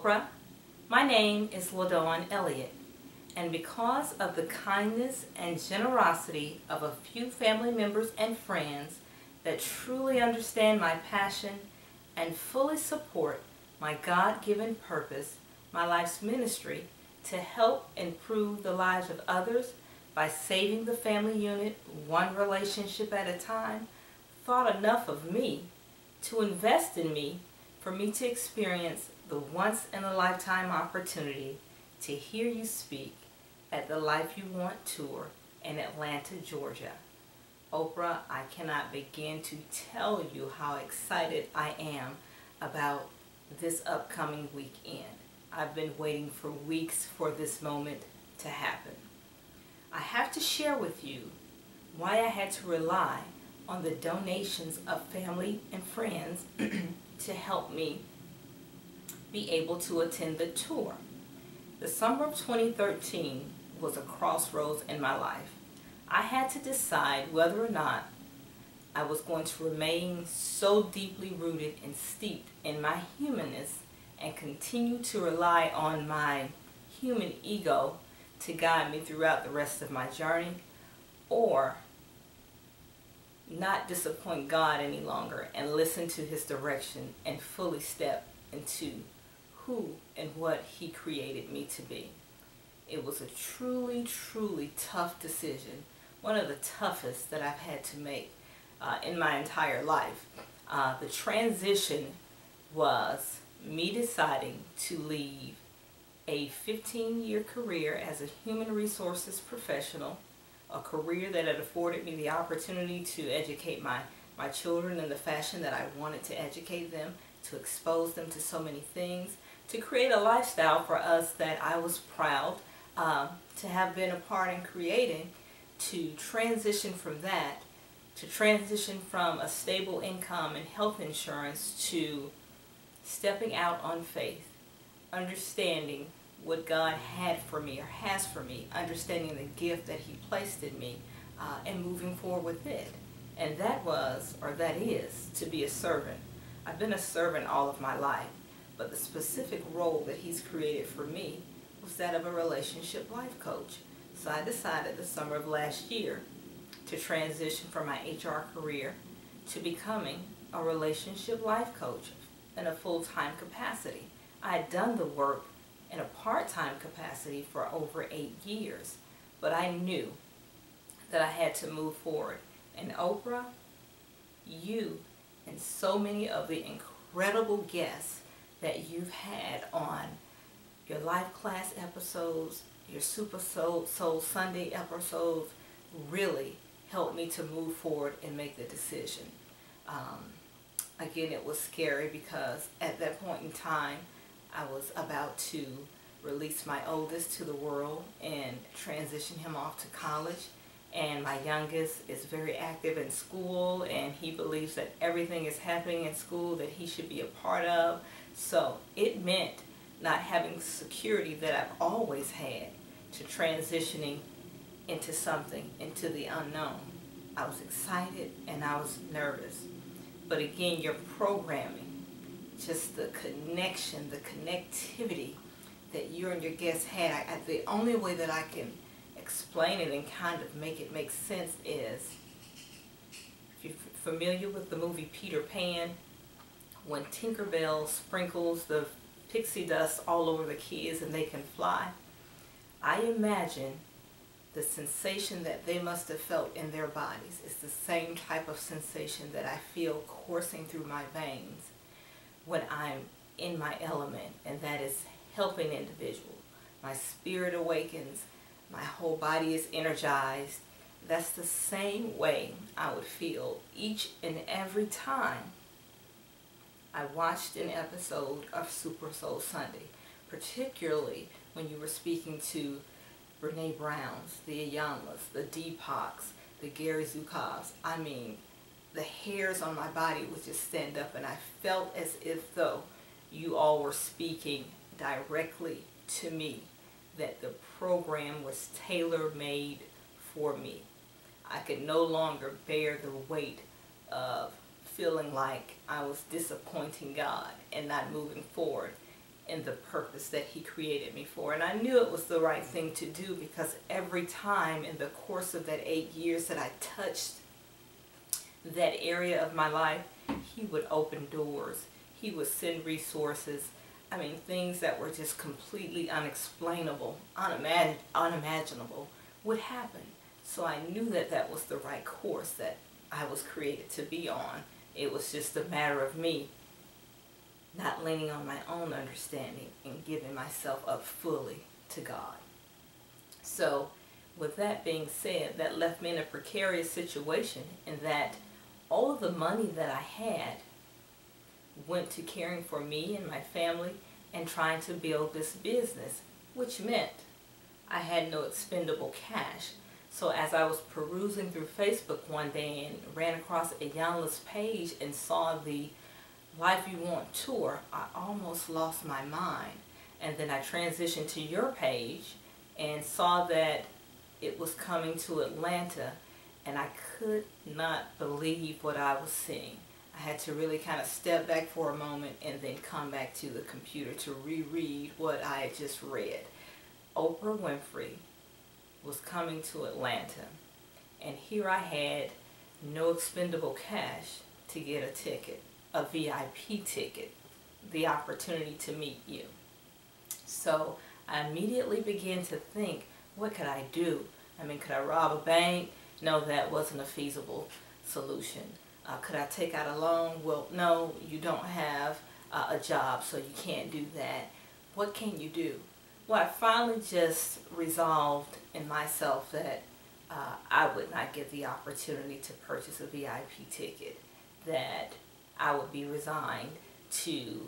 Oprah. My name is LaDawn Elliott, and because of the kindness and generosity of a few family members and friends that truly understand my passion and fully support my God-given purpose, my life's ministry, to help improve the lives of others by saving the family unit one relationship at a time, thought enough of me to invest in me for me to experience the once-in-a-lifetime opportunity to hear you speak at the Life You Want tour in Atlanta, Georgia. Oprah, I cannot begin to tell you how excited I am about this upcoming weekend. I've been waiting for weeks for this moment to happen. I have to share with you why I had to rely on the donations of family and friends to help me be able to attend the tour. The summer of 2013 was a crossroads in my life. I had to decide whether or not I was going to remain so deeply rooted and steeped in my humanness and continue to rely on my human ego to guide me throughout the rest of my journey, or not disappoint God any longer and listen to His direction and fully step into who and what He created me to be. It was a truly, truly tough decision, one of the toughest that I've had to make in my entire life. The transition was me deciding to leave a 15-year career as a human resources professional, a career that had afforded me the opportunity to educate my children in the fashion that I wanted to educate them, to expose them to so many things, to create a lifestyle for us that I was proud to have been a part in creating, to transition from that, to transition from a stable income and health insurance to stepping out on faith, understanding what God had for me or has for me, understanding the gift that He placed in me, and moving forward with it. And that was, or that is, to be a servant. I've been a servant all of my life, but the specific role that He's created for me was that of a relationship life coach. So I decided the summer of last year to transition from my HR career to becoming a relationship life coach in a full-time capacity. I had done the work in a part-time capacity for over 8 years, but I knew that I had to move forward. And Oprah, you and so many of the incredible guests that you've had on your Life Class episodes, your Super Soul Sunday episodes, really helped me to move forward and make the decision. Again, it was scary because at that point in time, I was about to release my oldest to the world and transition him off to college. And my youngest is very active in school, and he believes that everything is happening in school that he should be a part of. So it meant not having security that I've always had, to transitioning into something, into the unknown. I was excited and I was nervous. But again, your programming, just the connection, the connectivity that you and your guests had, the only way that I can explain it and kind of make it make sense is, if you're familiar with the movie Peter Pan, when Tinkerbell sprinkles the pixie dust all over the kids and they can fly, I imagine the sensation that they must have felt in their bodies is the same type of sensation that I feel coursing through my veins when I'm in my element, and that is helping individuals. My spirit awakens, my whole body is energized. That's the same way I would feel each and every time I watched an episode of Super Soul Sunday, particularly when you were speaking to Brene Browns, the Ayamas, the Deepoks, the Gary Zukovs. I mean, the hairs on my body would just stand up, and I felt as if though you all were speaking directly to me, that the program was tailor-made for me. I could no longer bear the weight of feeling like I was disappointing God and not moving forward in the purpose that he created me for. And I knew it was the right thing to do, because every time in the course of that 8 years that I touched that area of my life, he would open doors. He would send resources. I mean, things that were just completely unexplainable, unimaginable would happen. So I knew that that was the right course that I was created to be on. It was just a matter of me not leaning on my own understanding and giving myself up fully to God. So with that being said, that left me in a precarious situation, in that all of the money that I had went to caring for me and my family and trying to build this business, which meant I had no expendable cash. So as I was perusing through Facebook one day and ran across a Yanla's page and saw the Life You Want tour, I almost lost my mind. And then I transitioned to your page and saw that it was coming to Atlanta, and I could not believe what I was seeing. I had to really kind of step back for a moment and then come back to the computer to reread what I had just read. Oprah Winfrey was coming to Atlanta, and here I had no expendable cash to get a ticket, a VIP ticket, the opportunity to meet you. So I immediately began to think, what could I do? I mean, could I rob a bank? No, that wasn't a feasible solution. Could I take out a loan? Well, no, you don't have a job, so you can't do that. What can you do? Well, I finally just resolved in myself that I would not get the opportunity to purchase a VIP ticket, that I would be resigned to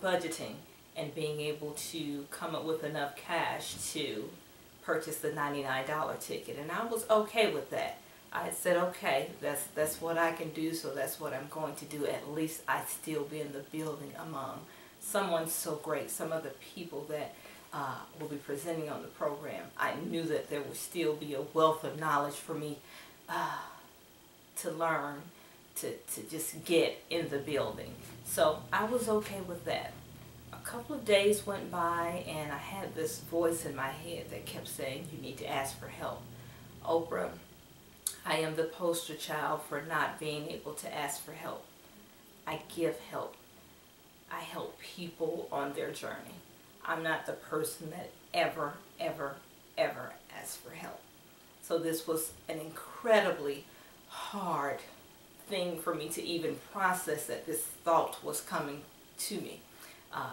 budgeting and being able to come up with enough cash to purchase the $99 ticket. And I was okay with that. I had said, okay, that's what I can do, so that's what I'm going to do. At least I'd still be in the building among someone so great, some of the people that will be presenting on the program. I knew that there would still be a wealth of knowledge for me to learn, to just get in the building. So I was okay with that. A couple of days went by, and I had this voice in my head that kept saying, you need to ask for help. Oprah, I am the poster child for not being able to ask for help. I give help. I help people on their journey. I'm not the person that ever asks for help. So this was an incredibly hard thing for me to even process, that this thought was coming to me.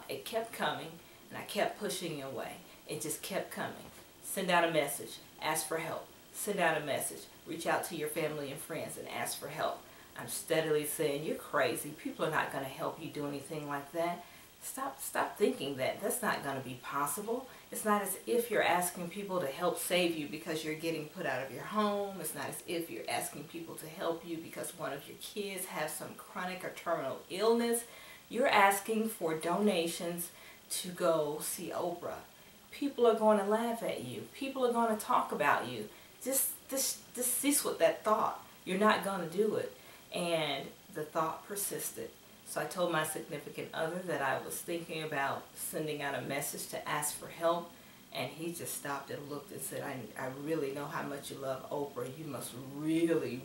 It kept coming, and I kept pushing it away. It just kept coming. Send out a message, ask for help. Send out a message, reach out to your family and friends and ask for help. I'm steadily saying, you're crazy. People are not going to help you do anything like that. Stop thinking that. That's not going to be possible. It's not as if you're asking people to help save you because you're getting put out of your home. It's not as if you're asking people to help you because one of your kids has some chronic or terminal illness. You're asking for donations to go see Oprah. People are going to laugh at you. People are going to talk about you. Just cease with that thought. You're not going to do it. And the thought persisted. So I told my significant other that I was thinking about sending out a message to ask for help. And he just stopped and looked and said, I really know how much you love Oprah. You must really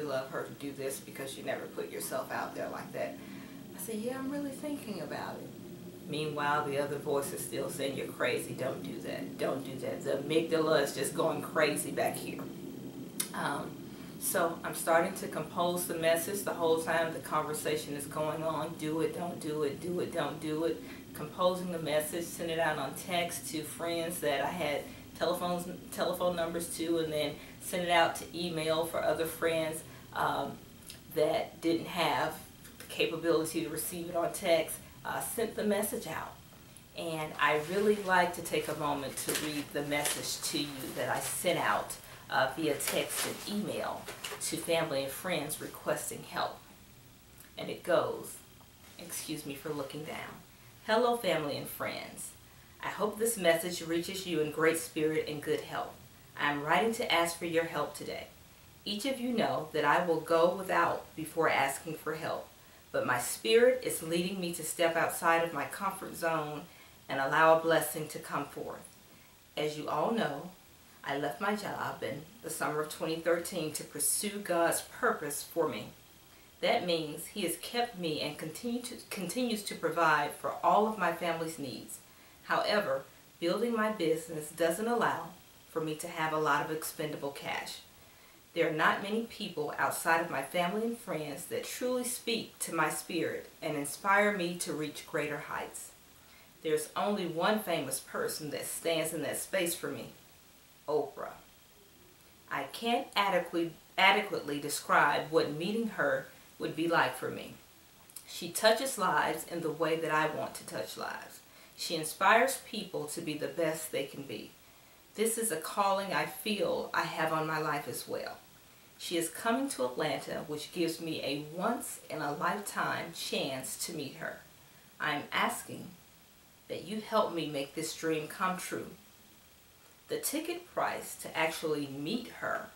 love her to do this, because you never put yourself out there like that. I said, yeah, I'm really thinking about it. Meanwhile, the other voice is still saying, you're crazy, don't do that, don't do that. The amygdala is just going crazy back here. So I'm starting to compose the message the whole time the conversation is going on. Do it, don't do it, do it, don't do it. Composing the message, send it out on text to friends that I had telephone numbers to, and then send it out to email for other friends that didn't have the capability to receive it on text. Sent the message out. And I really like to take a moment to read the message to you that I sent out via text and email to family and friends requesting help. And it goes, excuse me for looking down. Hello, family and friends. I hope this message reaches you in great spirit and good health. I am writing to ask for your help today. Each of you know that I will go without before asking for help. but my spirit is leading me to step outside of my comfort zone and allow a blessing to come forth. As you all know, I left my job in the summer of 2013 to pursue God's purpose for me. That means He has kept me and continues to provide for all of my family's needs. However, building my business doesn't allow for me to have a lot of expendable cash. There are not many people outside of my family and friends that truly speak to my spirit and inspire me to reach greater heights. There's only one famous person that stands in that space for me: Oprah. I can't adequately describe what meeting her would be like for me. She touches lives in the way that I want to touch lives. She inspires people to be the best they can be. This is a calling I feel I have on my life as well. She is coming to Atlanta, which gives me a once-in-a-lifetime chance to meet her. I am asking that you help me make this dream come true. The ticket price to actually meet her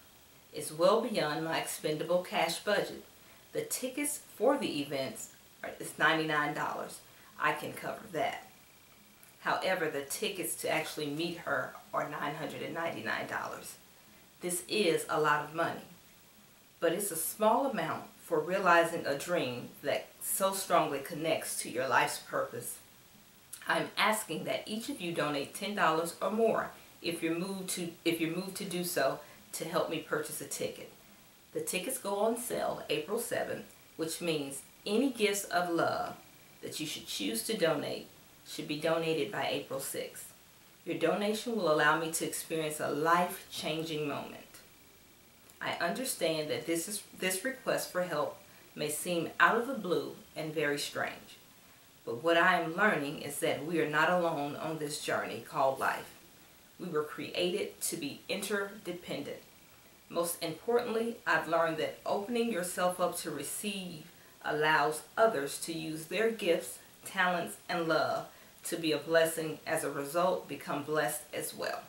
is well beyond my expendable cash budget. The tickets for the events is $99. I can cover that. However, the tickets to actually meet her are $999. This is a lot of money, but it's a small amount for realizing a dream that so strongly connects to your life's purpose. I'm asking that each of you donate $10 or more if you're moved to do so to help me purchase a ticket. The tickets go on sale April 7th, which means any gifts of love that you should choose to donate should be donated by April 6th. Your donation will allow me to experience a life-changing moment. I understand that this request for help may seem out of the blue and very strange, but what I am learning is that we are not alone on this journey called life. We were created to be interdependent. Most importantly, I've learned that opening yourself up to receive allows others to use their gifts, talents, and love to be a blessing. As a result, become blessed as well.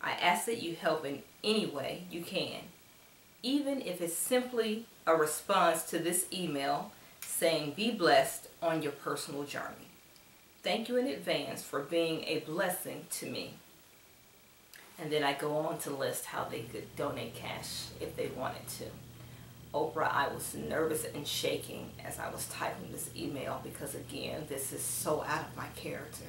I ask that you help in any way you can, even if it's simply a response to this email saying be blessed on your personal journey. Thank you in advance for being a blessing to me. And then I go on to list how they could donate cash if they wanted to. Oprah, I was nervous and shaking as I was typing this email because, again, this is so out of my character.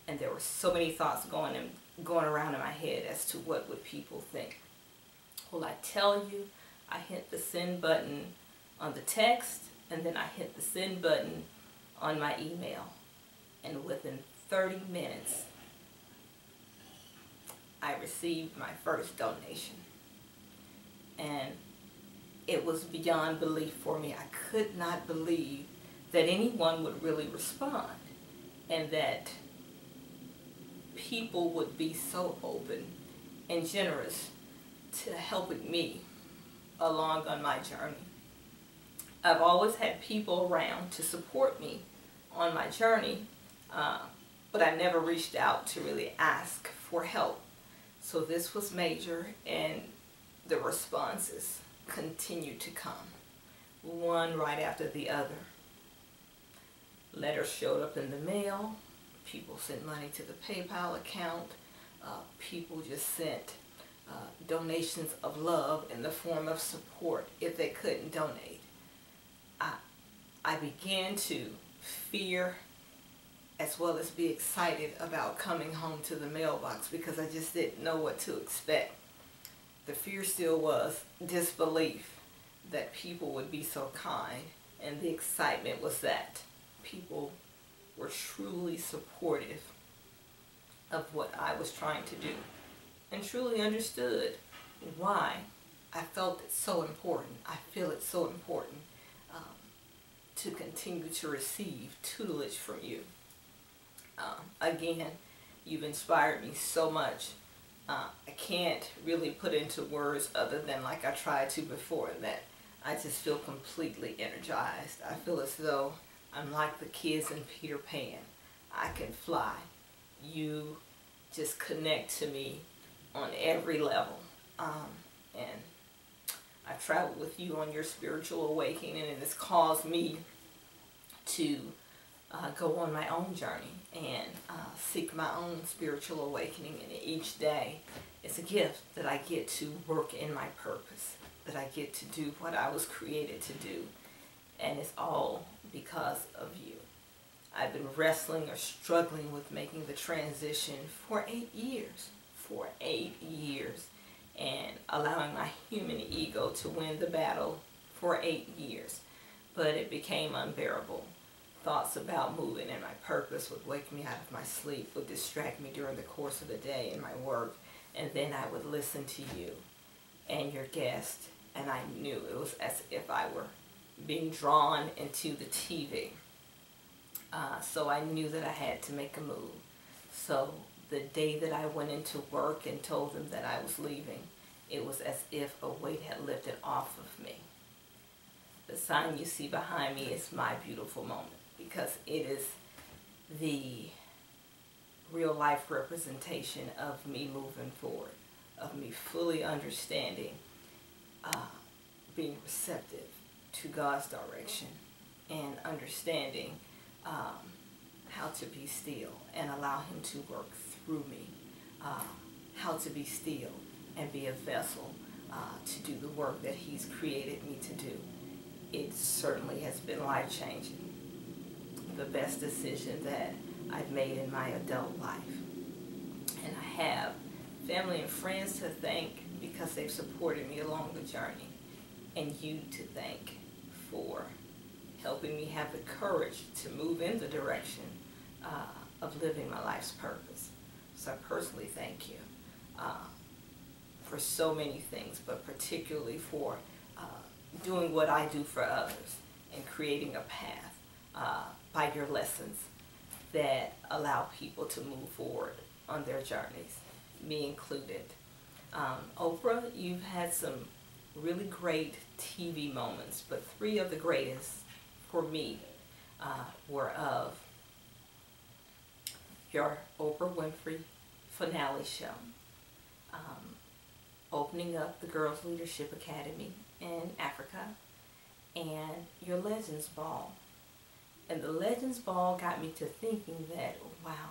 And there were so many thoughts going around in my head as to what would people think. Well, I tell you, I hit the send button on the text, and then I hit the send button on my email. And within 30 minutes, I received my first donation. And it was beyond belief for me. I could not believe that anyone would really respond and that people would be so open and generous to helping me along on my journey. I've always had people around to support me on my journey, but I never reached out to really ask for help. So this was major, and the responses continued to come, one right after the other. Letters showed up in the mail. People sent money to the PayPal account. People just sent donations of love in the form of support if they couldn't donate. I began to fear as well as be excited about coming home to the mailbox because I just didn't know what to expect. The fear still was disbelief that people would be so kind, and the excitement was that people were truly supportive of what I was trying to do and truly understood why I felt it so important. I feel it so important to continue to receive tutelage from you. Again, you've inspired me so much. I can't really put into words other than like I tried to before, that I just feel completely energized. I feel as though I'm like the kids in Peter Pan. I can fly. You just connect to me on every level. And I've traveled with you on your spiritual awakening, and it has caused me to go on my own journey and seek my own spiritual awakening. And each day it's a gift that I get to work in my purpose, that I get to do what I was created to do. And it's all because of you. I've been wrestling or struggling with making the transition for 8 years. For 8 years. And allowing my human ego to win the battle for 8 years. But it became unbearable. Thoughts about moving and my purpose would wake me out of my sleep, would distract me during the course of the day in my work. And then I would listen to you and your guest. And I knew it was as if I were being drawn into the TV. So I knew that I had to make a move. So the day that I went into work and told them that I was leaving, it was as if a weight had lifted off of me. The sign you see behind me is my beautiful moment, because it is the real life representation of me moving forward, of me fully understanding, being receptive to God's direction, and understanding how to be still and allow Him to work through me, how to be still and be a vessel to do the work that He's created me to do. It certainly has been life-changing. The best decision that I've made in my adult life. And I have family and friends to thank because they've supported me along the journey. And you to thank for helping me have the courage to move in the direction of living my life's purpose. So I personally thank you for so many things, but particularly for doing what I do for others and creating a path by your lessons that allow people to move forward on their journeys, me included. Oprah, you've had some really great TV moments, but 3 of the greatest for me were of your Oprah Winfrey finale show, opening up the Girls Leadership Academy in Africa, and your Legends Ball. And the Legends Ball got me to thinking that, wow,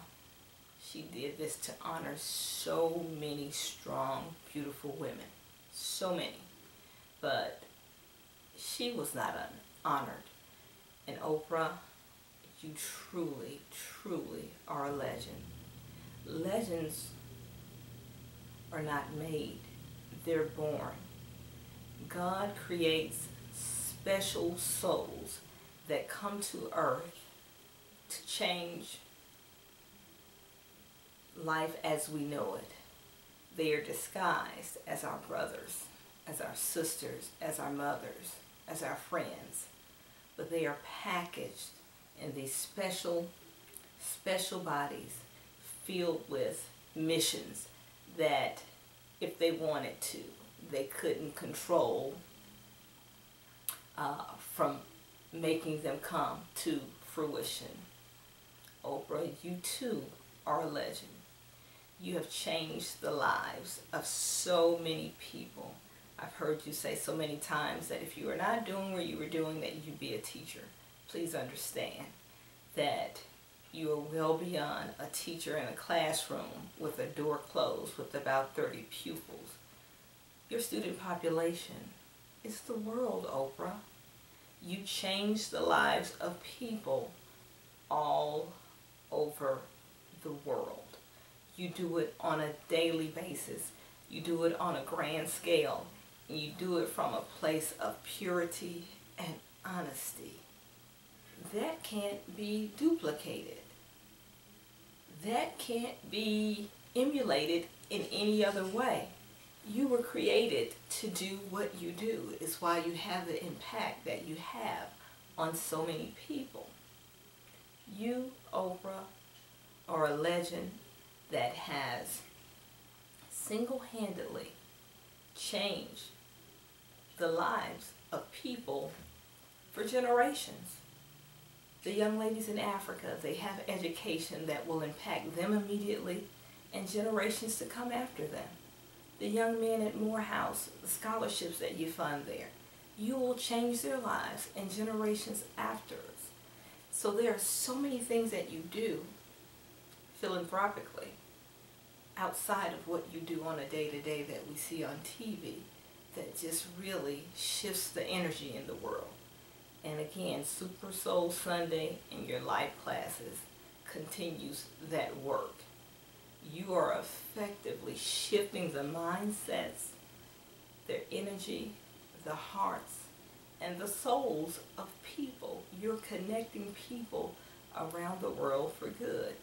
she did this to honor so many strong, beautiful women. So many. But she was not honored. And Oprah, you truly, truly are a legend. Legends are not made. They're born. God creates special souls that come to earth to change life as we know it. They are disguised as our brothers, as our sisters, as our mothers, as our friends. But they are packaged in these special bodies filled with missions that, if they wanted to, they couldn't control from making them come to fruition. Oprah, you too are a legend. You have changed the lives of so many people. I've heard you say so many times that if you were not doing what you were doing, that you'd be a teacher. Please understand that you are well beyond a teacher in a classroom with a door closed with about 30 pupils. Your student population is the world, Oprah. You change the lives of people all over the world. You do it on a daily basis. You do it on a grand scale. And you do it from a place of purity and honesty. That can't be duplicated. That can't be emulated in any other way. You were created to do what you do. It's why you have the impact that you have on so many people. You, Oprah, are a legend that has single-handedly changed the lives of people for generations. The young ladies in Africa, they have education that will impact them immediately and generations to come after them. The young men at Morehouse, the scholarships that you fund there, you will change their lives and generations after us. So there are so many things that you do philanthropically outside of what you do on a day-to-day that we see on TV that just really shifts the energy in the world. And again, Super Soul Sunday and your life classes continues that work. You are effectively shifting the mindsets, their energy, the hearts, and the souls of people. You're connecting people around the world for good.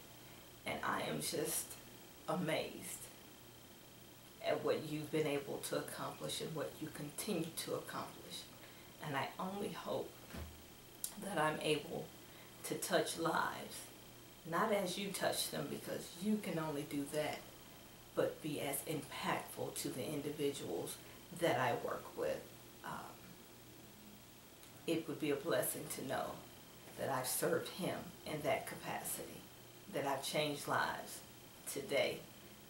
And I am just amazed at what you've been able to accomplish and what you continue to accomplish. And I only hope that I'm able to touch lives, not as you touch them, because you can only do that, but be as impactful to the individuals that I work with. It would be a blessing to know that I've served him in that capacity, that I've changed lives today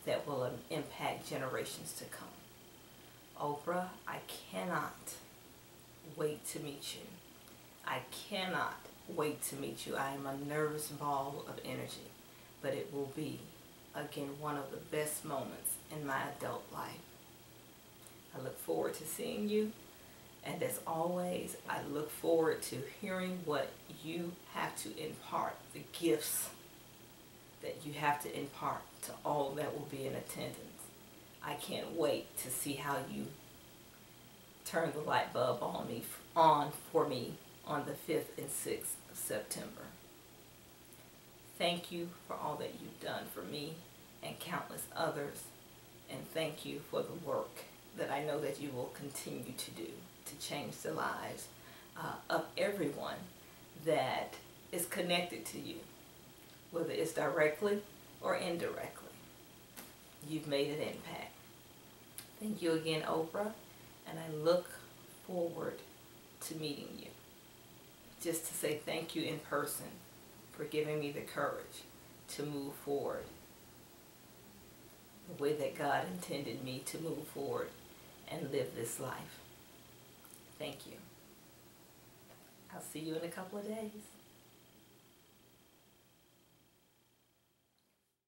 that will impact generations to come. Oprah, I cannot wait to meet you. I cannot wait to meet you. I am a nervous ball of energy, but it will be, again, one of the best moments in my adult life. I look forward to seeing you, and as always, I look forward to hearing what you have to impart, the gifts that you have to impart to all that will be in attendance. I can't wait to see how you turn the light bulb on for me on the 5th and 6th of September. Thank you for all that you've done for me and countless others, and thank you for the work that I know that you will continue to do to change the lives of everyone that is connected to you, whether it's directly or indirectly. You've made an impact. Thank you again, Oprah, and I look forward to meeting you. Just to say thank you in person for giving me the courage to move forward the way that God intended me to move forward and live this life. Thank you. I'll see you in a couple of days.